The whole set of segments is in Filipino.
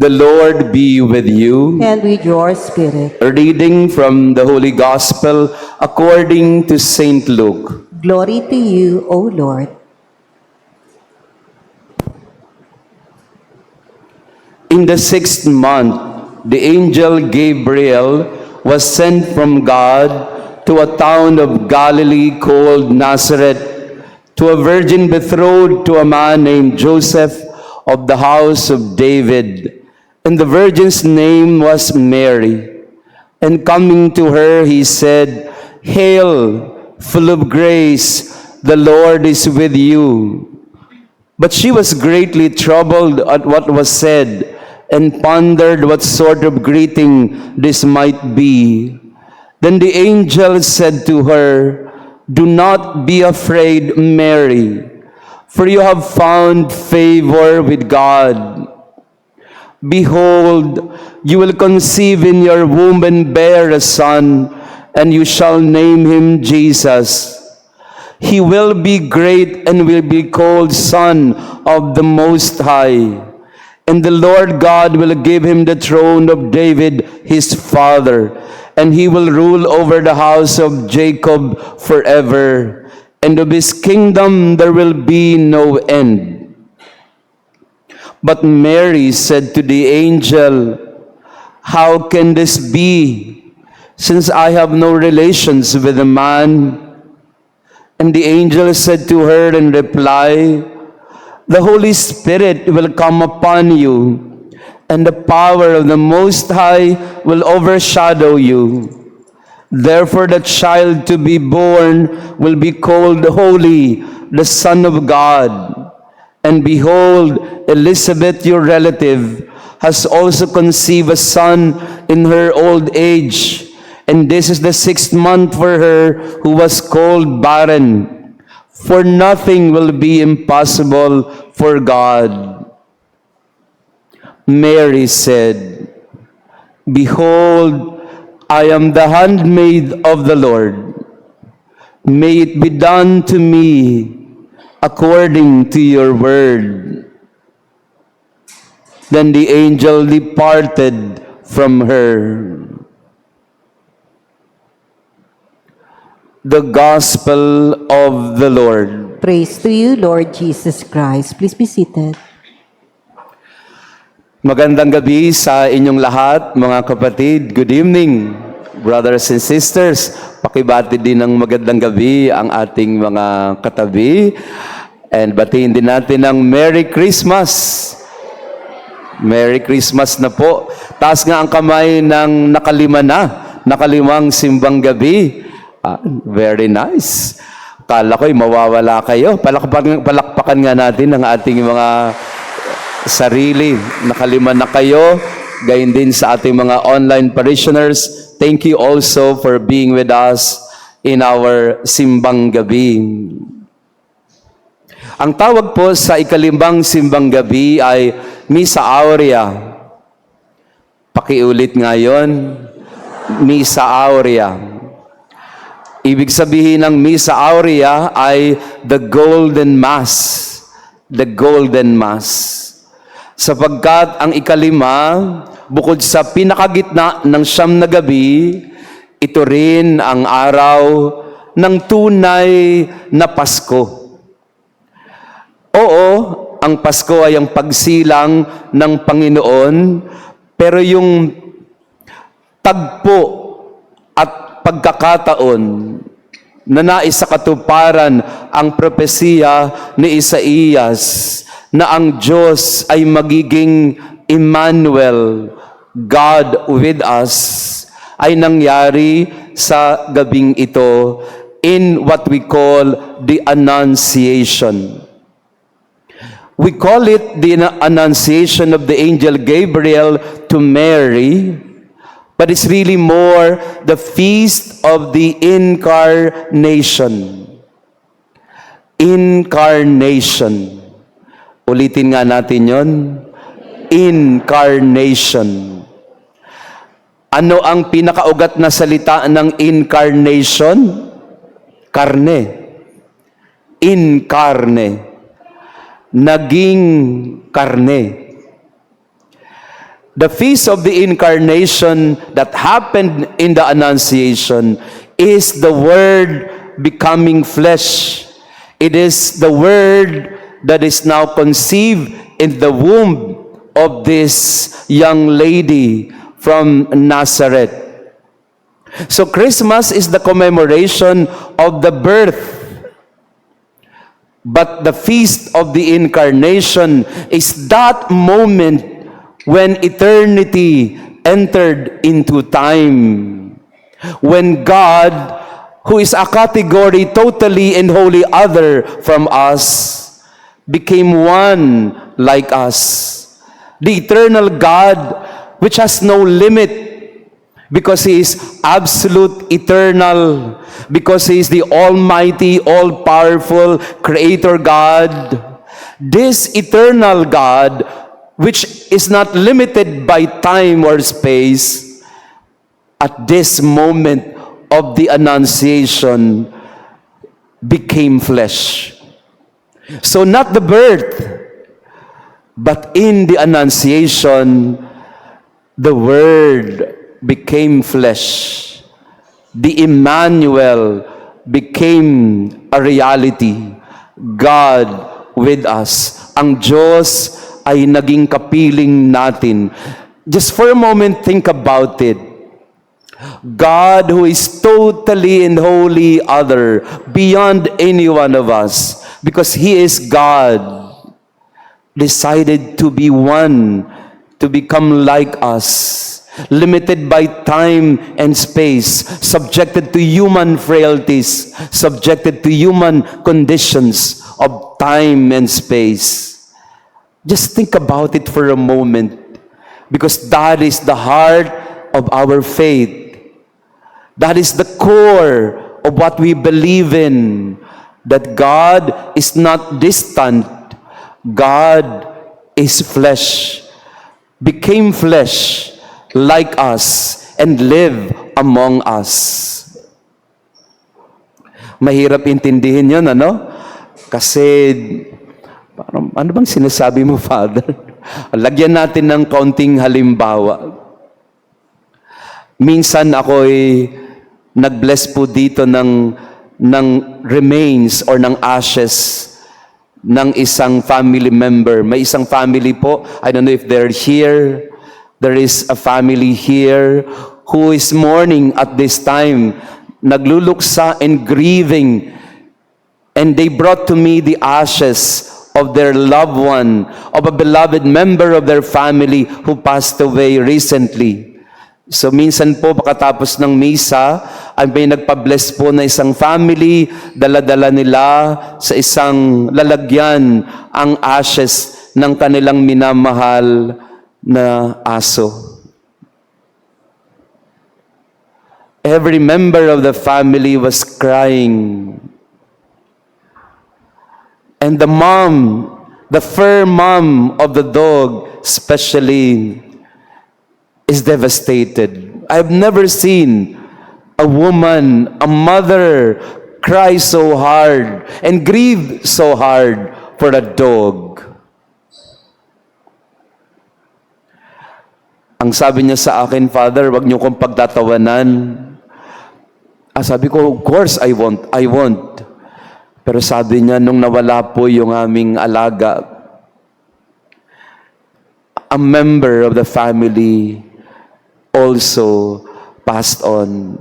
The Lord be with you. And with your spirit. A reading from the Holy Gospel according to Saint Luke. Glory to you, O Lord. In the 6th month, the angel Gabriel was sent from God to a town of Galilee called Nazareth, to a virgin betrothed to a man named Joseph of the house of David. And the virgin's name was Mary. And coming to her, he said, "Hail, full of grace, the Lord is with you." But she was greatly troubled at what was said, and pondered what sort of greeting this might be. Then the angel said to her, "Do not be afraid, Mary, for you have found favor with God. Behold, you will conceive in your womb and bear a son, and you shall name him Jesus. He will be great and will be called Son of the Most High. And the Lord God will give him the throne of David his father, and he will rule over the house of Jacob forever, and of his kingdom there will be no end." But Mary said to the angel, "How can this be, since I have no relations with a man?" And the angel said to her in reply, "The Holy Spirit will come upon you, and the power of the Most High will overshadow you. Therefore the child to be born will be called Holy, the Son of God. And behold, Elizabeth, your relative, has also conceived a son in her old age. And this is the 6th month for her who was called barren. For nothing will be impossible for God." Mary said, "Behold, I am the handmaid of the Lord. May it be done to me according to your word." Then the angel departed from her. The Gospel of the Lord. Praise to you, Lord Jesus Christ. Please be seated. Magandang gabi sa inyong lahat, mga kapatid. Good evening, brothers and sisters. Pakibati din ng magandang gabi ang ating mga katabi. And batiin din natin ng Merry Christmas. Merry Christmas na po. Taas nga ang kamay ng nakalimang simbang gabi. Very nice. Kala ko'y mawawala kayo. Palakpakan nga natin ang ating mga sarili. Nakalima na kayo. Gayon din sa ating mga online parishioners. Thank you also for being with us in our simbang gabi. Ang tawag po sa ikalimbang simbang gabi ay Misa Aurea. Pakiulit ngayon, Misa Aurea. Ibig sabihin ng Misa Aurea ay the Golden Mass. The Golden Mass. Sapagkat ang ikalima, bukod sa pinakagitna ng siyam na gabi, ito rin ang araw ng tunay na Pasko. Oo, ang Pasko ay ang pagsilang ng Panginoon, pero yung tagpo at pagkakataon na nais sa katuparan ang propesiya ni Isaías na ang Diyos ay magiging Emmanuel, God with us, ay nangyari sa gabing ito in what we call the Annunciation. We call it the Annunciation of the angel Gabriel to Mary, but it's really more the feast of the Incarnation. Incarnation. Ulitin nga natin yon. Incarnation. Ano ang pinakaugat na salita ng incarnation? Karne. Incarne. Naging karne. The feast of the incarnation that happened in the Annunciation is the Word becoming flesh. It is the Word that is now conceived in the womb of this young lady from Nazareth. So Christmas is the commemoration of the birth. But the feast of the incarnation is that moment when eternity entered into time. When God, who is a category totally and wholly other from us, became one like us. The eternal God, which has no limit, because He is absolute eternal, because He is the almighty, all-powerful Creator God. This eternal God, which is not limited by time or space, at this moment of the Annunciation, became flesh. So not the birth, but in the Annunciation, the Word became flesh. The Emmanuel became a reality. God with us. Ang Diyos ay naging kapiling natin. Just for a moment, think about it. God, who is totally and wholly other, beyond any one of us, because He is God, decided to be one, to become like us, limited by time and space, subjected to human frailties, subjected to human conditions of time and space. Just think about it for a moment, because that is the heart of our faith. That is the core of what we believe in, that God is not distant. God is flesh, became flesh like us, and live among us. Mahirap intindihin yun, ano? Kasi, parang, ano bang sinasabi mo, Father? Lagyan natin ng kaunting halimbawa. Minsan ako'y nag-bless po dito ng remains or ng ashes ng isang family member. May isang family po, I don't know if they're here. There is a family here who is mourning at this time, nagluluksa and grieving. And they brought to me the ashes of their loved one, of a beloved member of their family who passed away recently. So minsan po, pagkatapos ng misa, ay may nagpa-bless po na isang family, dala-dala nila sa isang lalagyan ang ashes ng kanilang minamahal na aso. Every member of the family was crying. And the mom, the fur mom of the dog, especially, is devastated. I've never seen a woman, a mother, cry so hard and grieve so hard for a dog. Ang sabi niya sa akin, Father, wag niyo kong pagtatawanan. Sabi ko, of course, I won't. Pero sabi niya, nung nawala po yung aming alaga, a member of the family also passed on.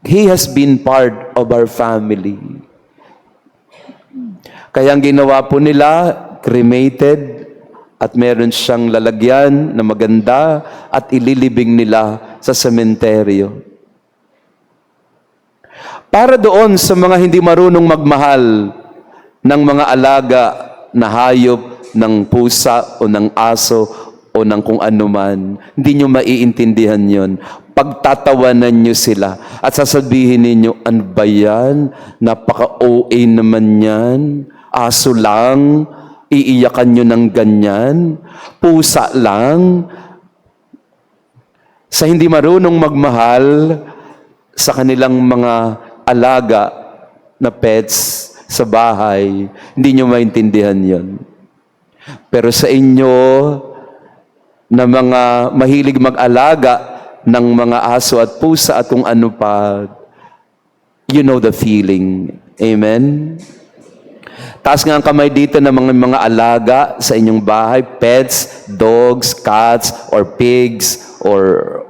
He has been part of our family. Kaya ang ginawa po nila, cremated, at meron siyang lalagyan na maganda at ililibing nila sa sementeryo. Para doon sa mga hindi marunong magmahal ng mga alaga na hayop, ng pusa o ng aso o ng kung anuman, hindi nyo maiintindihan yon. Pagtatawanan nyo sila at sasabihin ninyo, ano ba yan? Napaka-OA naman yan. Aso lang, iiyakan nyo ng ganyan. Pusa lang. Sa hindi marunong magmahal sa kanilang mga alaga na pets sa bahay, hindi nyo maintindihan yon. Pero sa inyo, na mga mahilig mag-alaga ng mga aso at pusa at kung ano pa. You know the feeling. Amen? Taas nga ang kamay dito ng mga alaga sa inyong bahay, pets, dogs, cats, or pigs, or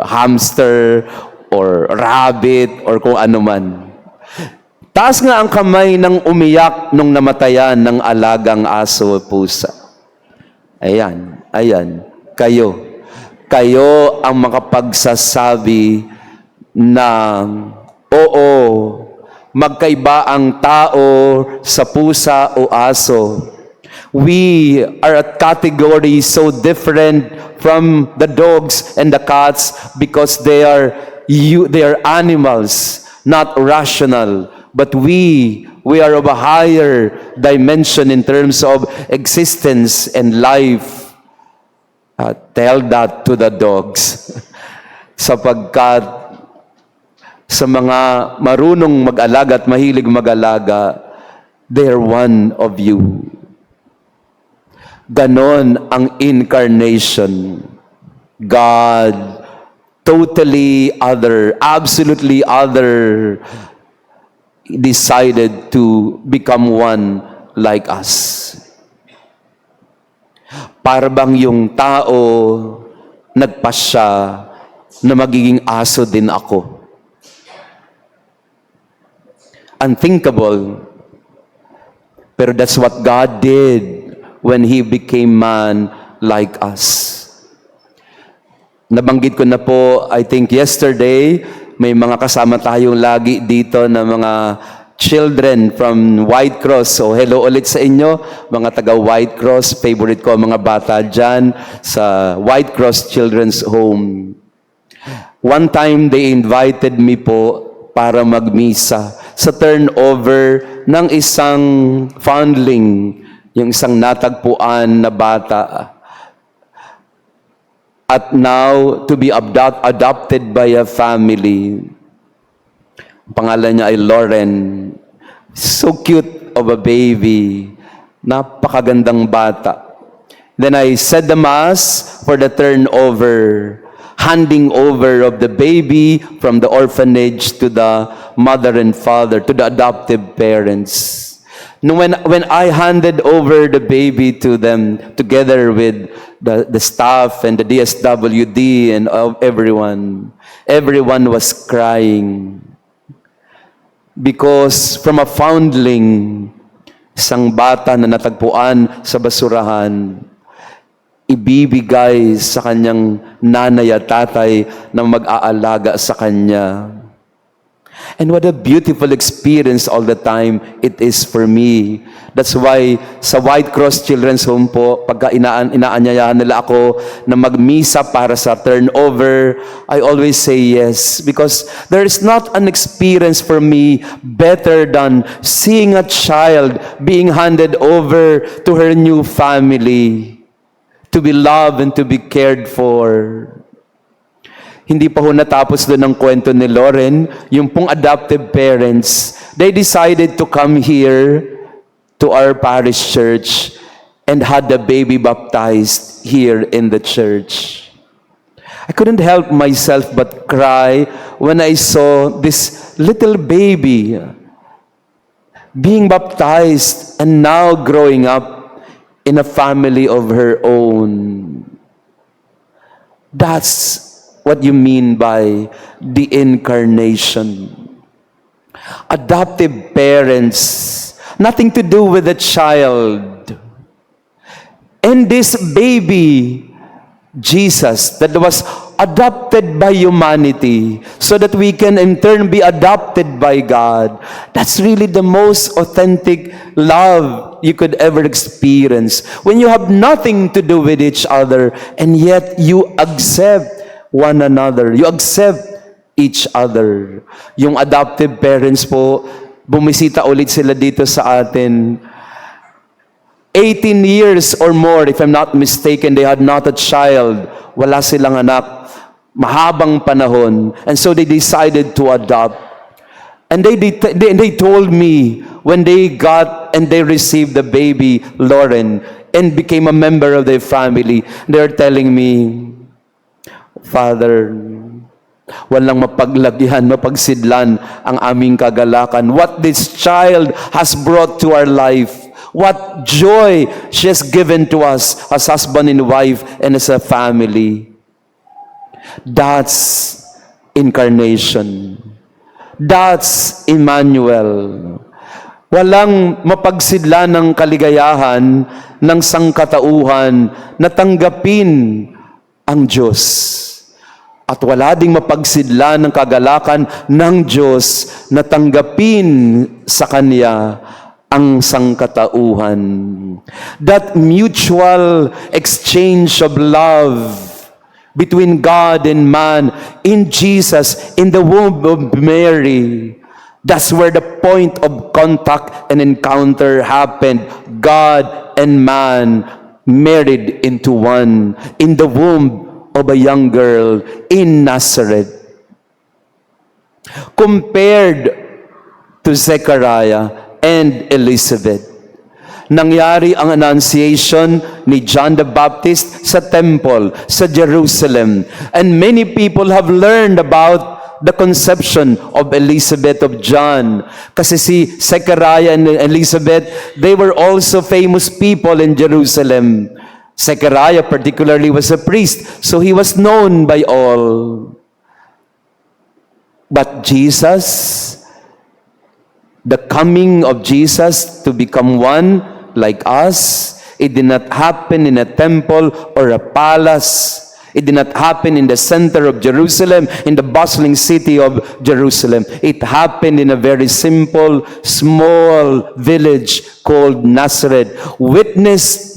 hamster, or rabbit, or kung ano man. Taas nga ang kamay ng umiyak nung namatayan ng alagang aso o pusa. Ayan, kayo. Kayo ang makapagsasabi na oo, magkaiba ang tao sa pusa o aso. We are a category so different from the dogs and the cats because they are animals, not rational. But we are of a higher dimension in terms of existence and life. Tell that to the dogs. Sapagkat sa mga marunong mag-alaga at mahilig mag-alaga, they're one of you. Ganon ang incarnation. God, totally other, absolutely other, decided to become one like us. Para bang yung tao nagpasya na magiging aso din ako. Unthinkable. Pero that's what God did when He became man like us. Nabanggit ko na po, I think yesterday, may mga kasama tayong lagi dito na mga children from White Cross. So hello ulit sa inyo, mga taga White Cross. Favorite ko mga bata dyan sa White Cross Children's Home. One time, they invited me po para magmisa sa turnover ng isang foundling, yung isang natagpuan na bata. At now, to be adopted by a family. Pangalan niya ay Lauren. So cute of a baby. Napakagandang bata. Then I said the mass for the turnover, handing over of the baby from the orphanage to the mother and father, to the adoptive parents. When I handed over the baby to them, together with the staff and the DSWD and everyone was crying. Because from a foundling, isang bata na natagpuan sa basurahan, ibibigay sa kanyang nanay at tatay na mag-aalaga sa kanya. And what a beautiful experience all the time it is for me. That's why sa White Cross Children's Home po, pagka inaanyayahan nila ako na magmisa para sa turnover, I always say yes. Because there is not an experience for me better than seeing a child being handed over to her new family, to be loved and to be cared for. Hindi pa ho natapos doon ang kwento ni Lauren, yung pong adoptive parents, they decided to come here to our parish church and had the baby baptized here in the church. I couldn't help myself but cry when I saw this little baby being baptized and now growing up in a family of her own. That's what you mean by the incarnation. Adoptive parents, nothing to do with the child. And this baby, Jesus, that was adopted by humanity so that we can in turn be adopted by God. That's really the most authentic love you could ever experience. When you have nothing to do with each other and yet you accept one another. You accept each other. Yung adoptive parents po, bumisita ulit sila dito sa atin. 18 years or more, if I'm not mistaken, they had not a child. Wala silang anak. Mahabang panahon. And so they decided to adopt. And they told me, when they got and they received the baby, Lauren, and became a member of their family. They're telling me, Father, walang mapaglagyan, mapagsidlan ang aming kagalakan. What this child has brought to our life, what joy she has given to us as husband and wife and as a family. That's incarnation. That's Emmanuel. Walang mapagsidlan ng kaligayahan ng sangkatauhan na tanggapin ang Diyos. At wala ding mapagsidlan ng kagalakan ng Diyos na tanggapin sa Kanya ang sangkatauhan. That mutual exchange of love between God and man in Jesus, in the womb of Mary, that's where the point of contact and encounter happened. God and man married into one in the womb of a young girl in Nazareth. Compared to Zechariah and Elizabeth, nangyari ang annunciation ni John the Baptist sa temple, sa Jerusalem. And many people have learned about the conception of Elizabeth of John. Kasi si Zechariah and Elizabeth, they were also famous people in Jerusalem. Zechariah particularly was a priest, so he was known by all. But Jesus, the coming of Jesus to become one like us, it did not happen in a temple or a palace. It did not happen in the center of Jerusalem, in the bustling city of Jerusalem. It happened in a very simple, small village called Nazareth, witnessed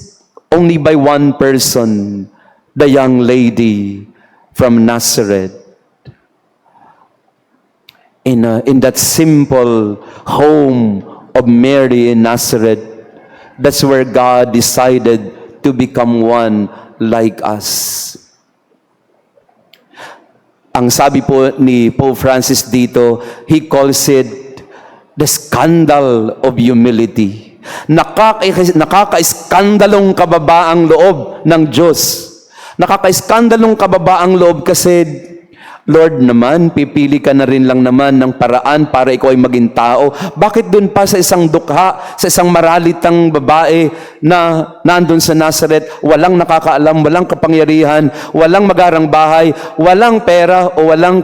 only by one person, the young lady from Nazareth. In that simple home of Mary in Nazareth, that's where God decided to become one like us. Ang sabi po ni Pope Francis dito, he calls it the scandal of humility. Nakaka-iskandalong kababaang loob ng Diyos. Nakaka-iskandalong kababaang loob kasi, Lord naman, pipili ka na rin lang naman ng paraan para ikaw ay maging tao. Bakit dun pa sa isang dukha, sa isang maralitang babae na nandun sa Nazareth, walang nakakaalam, walang kapangyarihan, walang magarang bahay, walang pera o walang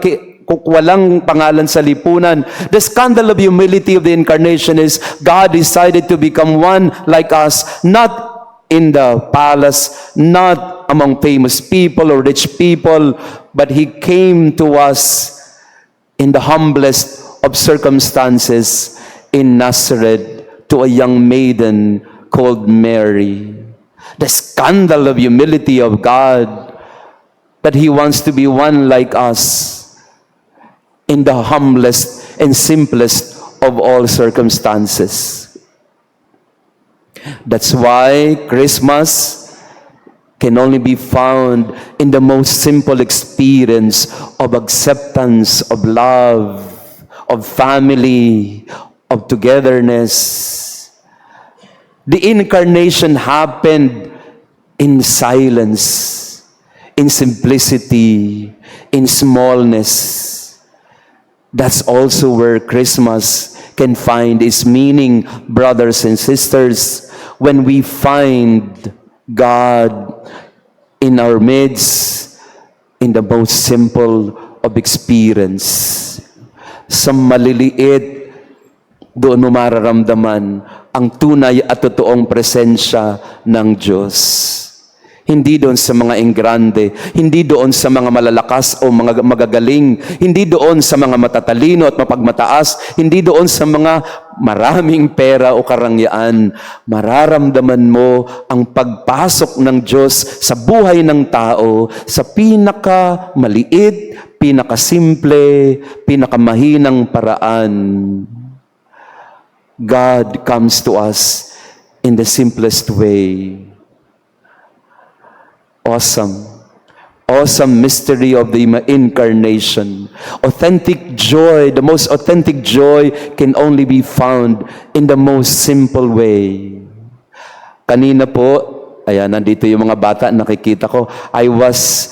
pangalan sa lipunan. The scandal of humility of the incarnation is God decided to become one like us, not in the palace, not among famous people or rich people, but He came to us in the humblest of circumstances in Nazareth to a young maiden called Mary. The scandal of humility of God, that He wants to be one like us in the humblest and simplest of all circumstances. That's why Christmas can only be found in the most simple experience of acceptance, of love, of family, of togetherness. The incarnation happened in silence, in simplicity, in smallness. That's also where Christmas can find its meaning, brothers and sisters, when we find God in our midst in the most simple of experience. Sa maliliit, doon mo mararamdaman ang tunay at totoong presensya ng Diyos. Hindi doon sa mga enggrande, hindi doon sa mga malalakas o mga magagaling, hindi doon sa mga matatalino at mapagmataas, hindi doon sa mga maraming pera o karangyaan. Mararamdaman mo ang pagpasok ng Diyos sa buhay ng tao sa pinakamaliit, pinakasimple, pinakamahinang paraan. God comes to us in the simplest way. Awesome. Awesome mystery of the incarnation. Authentic joy, the most authentic joy can only be found in the most simple way. Kanina po, Ayan, nandito yung mga bata, nakikita ko. I was,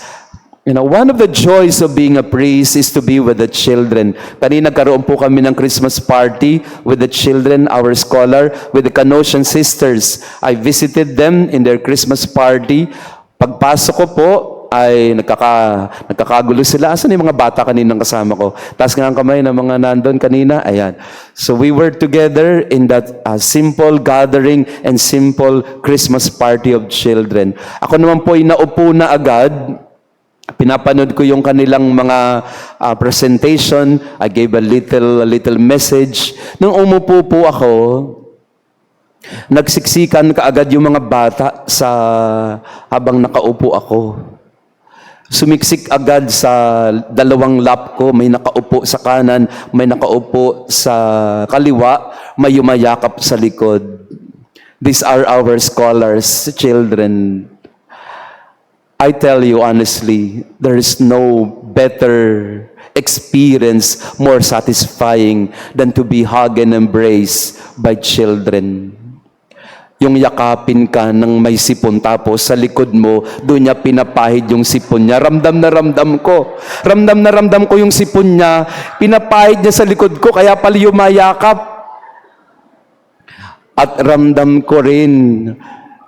one of the joys of being a priest is to be with the children. Kanina nagkaroon po kami ng Christmas party with the children, our scholar, with the Canossian sisters. I visited them in their Christmas party. Pagpasok ko po, ay nagkakagulo sila. Asan yung mga bata kaninang kasama ko? Taas nga ang kamay ng mga nandun kanina. Ayan. So we were together in that simple gathering and simple Christmas party of children. Ako naman po ay naupo na agad. Pinapanood ko yung kanilang mga presentation. I gave a little message. Nung umupo po ako, nagsiksikan kaagad yung mga bata habang nakaupo ako. Sumiksik agad sa dalawang lap ko, may nakaupo sa kanan, may nakaupo sa kaliwa, may yumayakap sa likod. These are our scholars, children. I tell you honestly, there is no better experience, more satisfying than to be hugged and embraced by children. Yung yakapin ka ng may sipon, tapos sa likod mo, doon niya pinapahid yung sipon niya. Ramdam na ramdam ko. Ramdam na ramdam ko yung sipon niya. Pinapahid niya sa likod ko, kaya pala yumayakap. At ramdam ko rin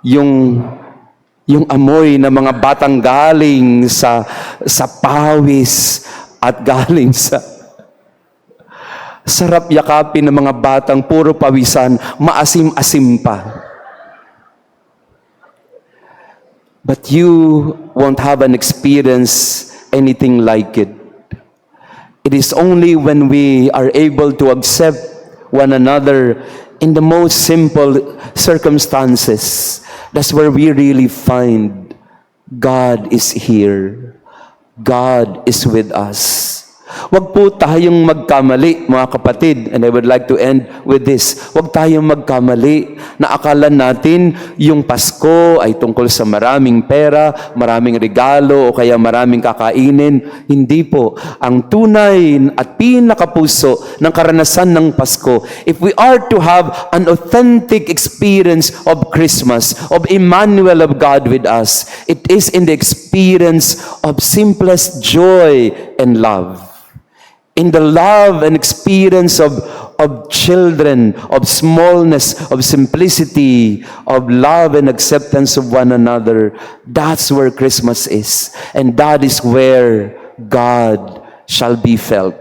yung amoy ng mga batang galing sa pawis at galing sa sarap yakapin ng mga batang puro pawisan, maasim-asim pa. But you won't have an experience anything like it. It is only when we are able to accept one another in the most simple circumstances, that's where we really find God is here. God is with us. Huwag po tayong magkamali, mga kapatid, and I would like to end with this. Huwag tayong magkamali na akala natin yung Pasko ay tungkol sa maraming pera, maraming regalo, o kaya maraming kakainin. Hindi po. Ang tunay at pinakapuso ng karanasan ng Pasko, if we are to have an authentic experience of Christmas, of Emmanuel of God with us, it is in the experience of simplest joy and love. In the love and experience of children, of smallness, of simplicity, of love and acceptance of one another, that's where Christmas is. And that is where God shall be felt.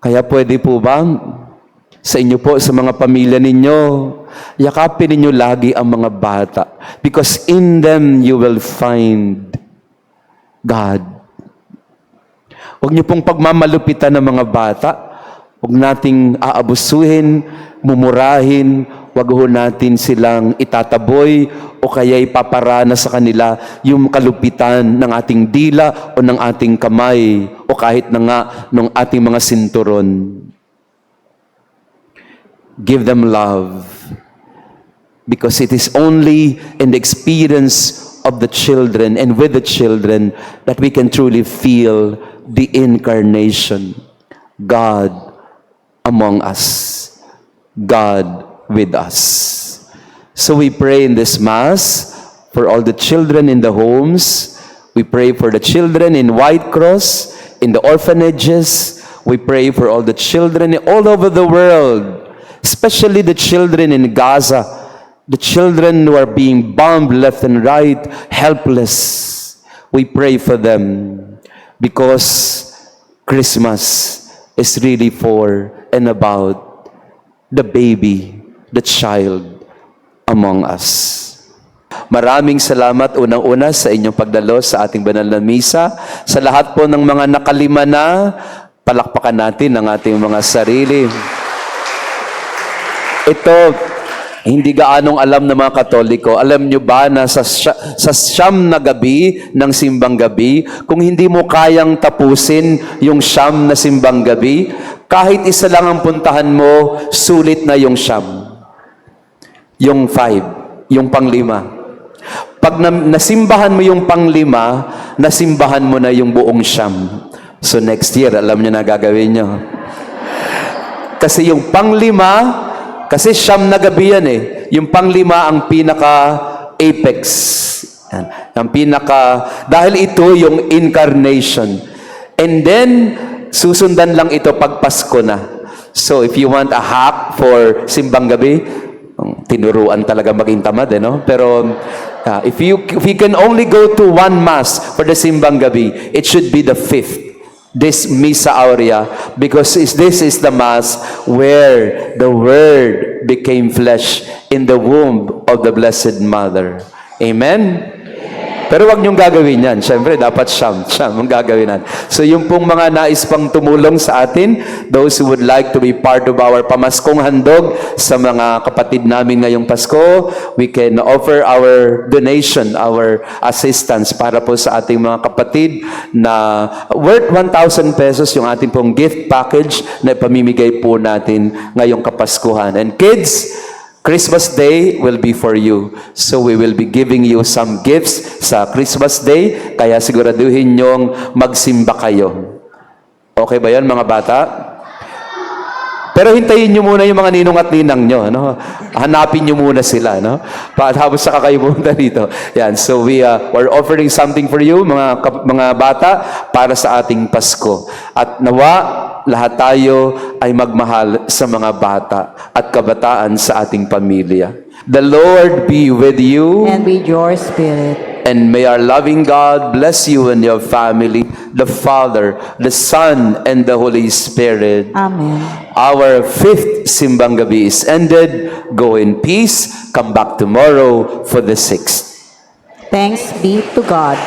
Kaya pwede po ba sa inyo po, sa mga pamilya ninyo, yakapin ninyo lagi ang mga bata, because in them you will find God. Huwag niyo pong pagmamalupitan ng mga bata. Huwag nating aabusuhin, mumurahin. Huwag ho natin silang itataboy o kaya ipaparana sa kanila yung kalupitan ng ating dila o ng ating kamay o kahit na nga ng ating mga sinturon. Give them love, because it is only in the experience of the children and with the children that we can truly feel the incarnation, God among us, God with us. So we pray in this Mass for all the children in the homes. We pray for the children in White Cross, in the orphanages. We pray for all the children all over the world, especially the children in Gaza, the children who are being bombed left and right, helpless. We pray for them, because Christmas is really for and about the baby, the child among us. Maraming salamat unang-una sa inyong pagdalo sa ating banal na misa. Sa lahat po ng mga nakalima na, palakpakan natin ang ating mga sarili. Ito, hindi gaanong alam ng mga Katoliko. Alam nyo ba na sa siyam na gabi ng simbang gabi, kung hindi mo kayang tapusin yung siyam na simbang gabi, kahit isa lang ang puntahan mo, sulit na yung siyam. Yung 5, yung panglima. Pag nasimbahan mo yung panglima, nasimbahan mo na yung buong siyam. So next year, alam nyo na gagawin nyo. Kasi yung panglima, Kasi siyam na gabi yan eh. Yung panglima ang pinaka-apex. Yan. Ang dahil ito yung incarnation. And then, susundan lang ito pag Pasko na. So, if you want a hack for simbang gabi, tinuruan talaga maging tamad, no? Pero, if we can only go to one mass for the simbang gabi, it should be the 5th. This Misa Aurea, because this is the Mass where the Word became flesh in the womb of the Blessed Mother. Amen? Pero wag niyong gagawin yan. Siyempre, dapat siyam ang gagawin natin. So, yung pong mga nais pang tumulong sa atin, those who would like to be part of our pamaskong handog sa mga kapatid namin ngayong Pasko, we can offer our donation, our assistance para po sa ating mga kapatid na worth 1,000 pesos yung ating pong gift package na ipamimigay po natin ngayong Kapaskuhan. And kids, Christmas Day will be for you. So we will be giving you some gifts sa Christmas Day, kaya siguraduhin nyong magsimba kayo. Okay ba yan mga bata? Pero hintayin nyo muna yung mga ninong at ninang nyo. No? Hanapin nyo muna sila. No? Tapos saka kayo pumunta dito. Yan. So we're offering something for you, mga bata, para sa ating Pasko. At nawa, lahat tayo ay magmahal sa mga bata at kabataan sa ating pamilya. The Lord be with you. And with your spirit. And may our loving God bless you and your family, the Father, the Son, and the Holy Spirit. Amen. Our 5th Simbang Gabi is ended. Go in peace. Come back tomorrow for the 6th. Thanks be to God.